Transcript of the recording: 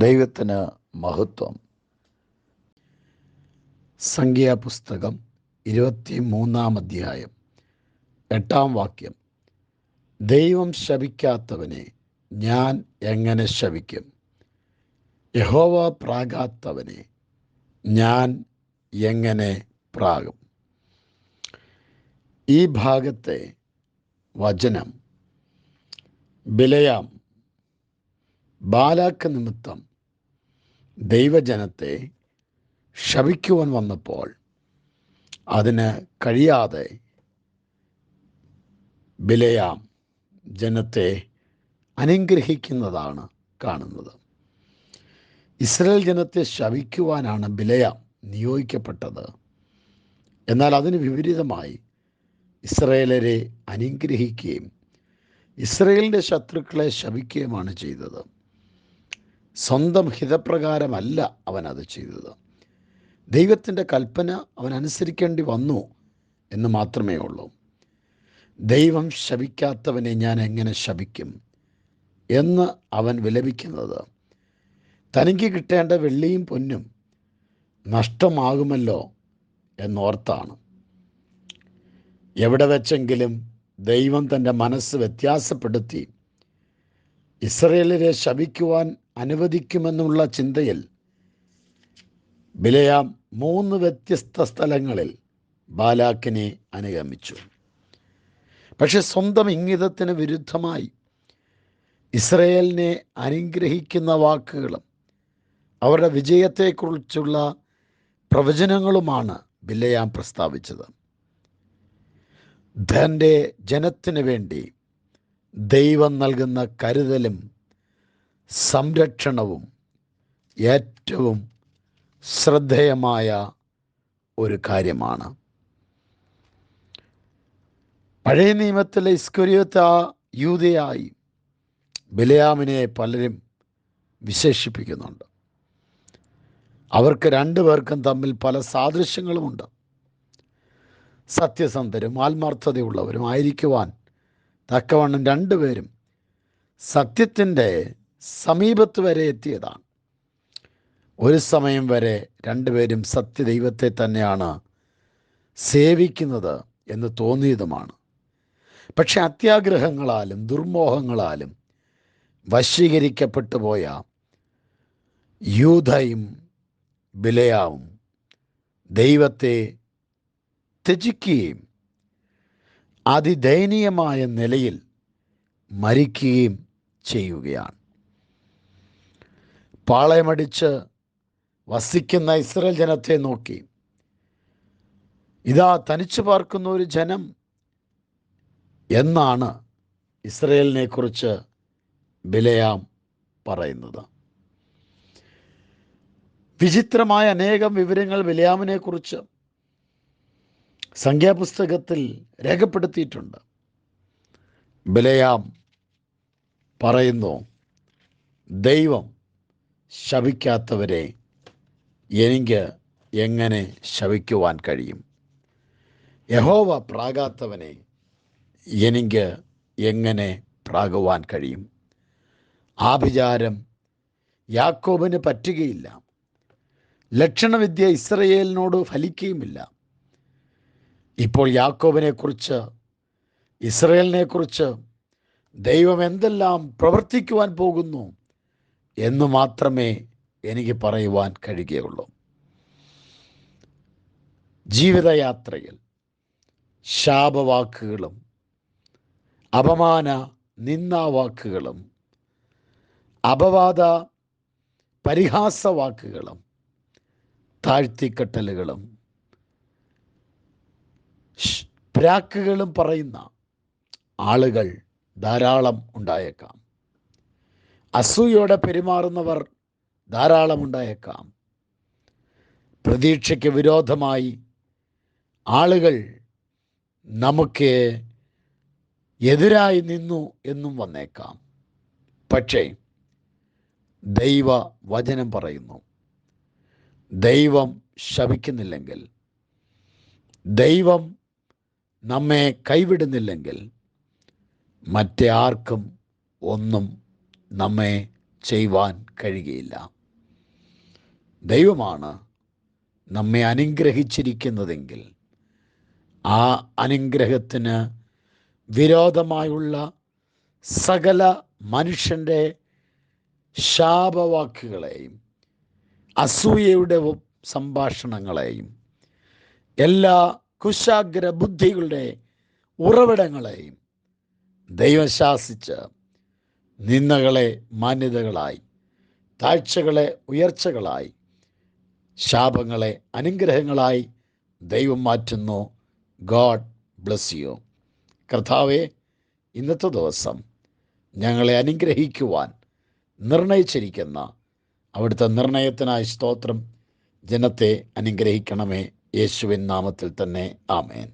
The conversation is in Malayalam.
ദൈവത്തിന് മഹത്വം. സംഖ്യാപുസ്തകം 23 അധ്യായം 8 വാക്യം. ദൈവം ശപിക്കാത്തവനെ ഞാൻ എങ്ങനെ ശപിക്കും? യഹോവ പ്രാകാത്തവനെ ഞാൻ എങ്ങനെ പ്രാകും? ഈ ഭാഗത്തെ വചനം ബിലെയാം ബാലാക്ക് നിമിത്തം ദൈവജനത്തെ ശപിക്കുവാൻ വന്നപ്പോൾ അതിന് കഴിയാതെ ബിലെയാം ജനത്തെ അനുഗ്രഹിക്കുന്നതാണ് കാണുന്നത്. ഇസ്രായേൽ ജനത്തെ ശപിക്കുവാനാണ് ബിലെയാം നിയോഗിക്കപ്പെട്ടത്. എന്നാൽ അതിന് വിപരീതമായി ഇസ്രായേലരെ അനുഗ്രഹിക്കുകയും ഇസ്രായേലിൻ്റെ ശത്രുക്കളെ ശപിക്കുകയുമാണ് ചെയ്തത്. സ്വന്തം ഹിതപ്രകാരമല്ല അവനത് ചെയ്തത്. ദൈവത്തിൻ്റെ കൽപ്പന അവൻ അനുസരിക്കേണ്ടി വന്നു എന്ന് മാത്രമേ ഉള്ളൂ. ദൈവം ശപിക്കാത്തവനെ ഞാൻ എങ്ങനെ ശപിക്കും എന്ന് അവൻ വിലപിക്കുന്നത് തനിക്ക് കിട്ടേണ്ട വെള്ളിയും പൊന്നും നഷ്ടമാകുമല്ലോ എന്നോർത്താണ്. എവിടെ വെച്ചെങ്കിലും ദൈവം തൻ്റെ മനസ്സ് വ്യത്യാസപ്പെടുത്തി ഇസ്രായേലിനെ ശപിക്കുവാൻ അനുവദിക്കുമെന്നുള്ള ചിന്തയിൽ ബിലെയാം 3 വ്യത്യസ്ത സ്ഥലങ്ങളിൽ ബാലാക്കിനെ അനുഗമിച്ചു. പക്ഷെ സ്വന്തം ഇംഗിതത്തിന് വിരുദ്ധമായി ഇസ്രായേലിനെ അനുഗ്രഹിക്കുന്ന വാക്കുകളും അവരുടെ വിജയത്തെക്കുറിച്ചുള്ള പ്രവചനങ്ങളുമാണ് ബിലെയാം പ്രസ്താവിച്ചത്. തൻ്റെ ജനത്തിനു വേണ്ടി ദൈവം നൽകുന്ന കരുതലും സംരക്ഷണവും ഏറ്റവും ശ്രദ്ധേയമായ ഒരു കാര്യമാണ്. പഴയ നിയമത്തിലെ ഇസ്കരിയോത്ത യൂദയായി ബിലെയാമിനെ പലരും വിശേഷിപ്പിക്കുന്നുണ്ട്. അവർക്ക് 2 പേർക്കും തമ്മിൽ പല സാദൃശ്യങ്ങളുമുണ്ട്. സത്യസന്ധരും ആത്മാർത്ഥതയുള്ളവരും ആയിരിക്കുവാൻ തക്കവണ്ണം 2 പേരും സത്യത്തിൻ്റെ സമീപത്ത് വരെ എത്തിയതാണ്. ഒരു സമയം വരെ 2 പേരും സത്യദൈവത്തെ തന്നെയാണ് സേവിക്കുന്നത് എന്ന് തോന്നിയതുമാണ്. പക്ഷെ അത്യാഗ്രഹങ്ങളാലും ദുർമോഹങ്ങളാലും വശീകരിക്കപ്പെട്ടു പോയ യൂദയും ബിലെയാവും ദൈവത്തെ ത്യജിക്കുകയും അതിദയനീയമായ നിലയിൽ മരിക്കുകയും ചെയ്യുകയാണ്. പാളയമടിച്ച് വസിക്കുന്ന ഇസ്രായേൽ ജനത്തെ നോക്കി ഇതാ തനിച്ചു പാർക്കുന്ന ഒരു ജനം എന്നാണ് ഇസ്രായേലിനെ കുറിച്ച് ബിലെയാം പറയുന്നത്. വിചിത്രമായ അനേകം വിവരങ്ങൾ ബിലെയാമിനെ കുറിച്ച് സംഖ്യാപുസ്തകത്തിൽ രേഖപ്പെടുത്തിയിട്ടുണ്ട്. ബിലെയാം പറയുന്നു, ദൈവം ശപിക്കാത്തവരെ എനിക്ക് എങ്ങനെ ശപിക്കുവാൻ കഴിയും? യഹോവ പ്രാകാത്തവനെ എനിക്ക് എങ്ങനെ പ്രാകുവാൻ കഴിയും? ആഭിചാരം യാക്കോബിന് പറ്റുകയില്ല, ലക്ഷണവിദ്യ ഇസ്രായേലിനോട് ഫലിക്കുകയുമില്ല. ഇപ്പോൾ യാക്കോബിനെക്കുറിച്ച് ഇസ്രായേലിനെക്കുറിച്ച് ദൈവം എന്തെല്ലാം പ്രവർത്തിക്കുവാൻ പോകുന്നു എന്ന് മാത്രമേ എനിക്ക് പറയുവാൻ കഴിയുകയുള്ളൂ. ജീവിതയാത്രയിൽ ശാപവാക്കുകളും അപമാന നിന്ദാവാക്കുകളും അപവാദ പരിഹാസവാക്കുകളും താഴ്ത്തിക്കെട്ടലുകളും പ്രാക്കുകളും പറയുന്ന ആളുകൾ ധാരാളം ഉണ്ടായേക്കാം. അസൂയോടെ പെരുമാറുന്നവർ ധാരാളം ഉണ്ടായേക്കാം. പ്രതീക്ഷയ്ക്ക് വിരോധമായി ആളുകൾ നമുക്ക് എതിരായി നിന്നു എന്നും വന്നേക്കാം. പക്ഷേ ദൈവ വചനം പറയുന്നു, ദൈവം ശപിക്കുന്നില്ലെങ്കിൽ, ദൈവം നമ്മെ കൈവിടുന്നില്ലെങ്കിൽ മറ്റേ ആർക്കും ഒന്നും നമ്മെ ചെയ്യുവാൻ കഴിയുകയില്ല. ദൈവമാണ് നമ്മെ അനുഗ്രഹിച്ചിരിക്കുന്നതെങ്കിൽ ആ അനുഗ്രഹത്തിന് വിരോധമായുള്ള സകല മനുഷ്യൻ്റെ ശാപവാക്കുകളെയും അസൂയയുടെ സംഭാഷണങ്ങളെയും എല്ലാ കുശാഗ്ര ബുദ്ധികളുടെ ഉറവിടങ്ങളെയും ദൈവം ശാസിച്ച് നിന്ദകളെ മാന്യതകളായി, താഴ്ചകളെ ഉയർച്ചകളായി, ശാപങ്ങളെ അനുഗ്രഹങ്ങളായി ദൈവം മാറ്റുന്നു. God bless you. കർത്താവേ, ഇന്നത്തെ ദിവസം ഞങ്ങളെ അനുഗ്രഹിക്കുവാൻ നിർണയിച്ചിരിക്കുന്ന അവിടുത്തെ നിർണയത്തിനായി സ്തോത്രം. ജനത്തെ അനുഗ്രഹിക്കണമേ, യേശുവിൻ നാമത്തിൽ തന്നെ. ആമേൻ.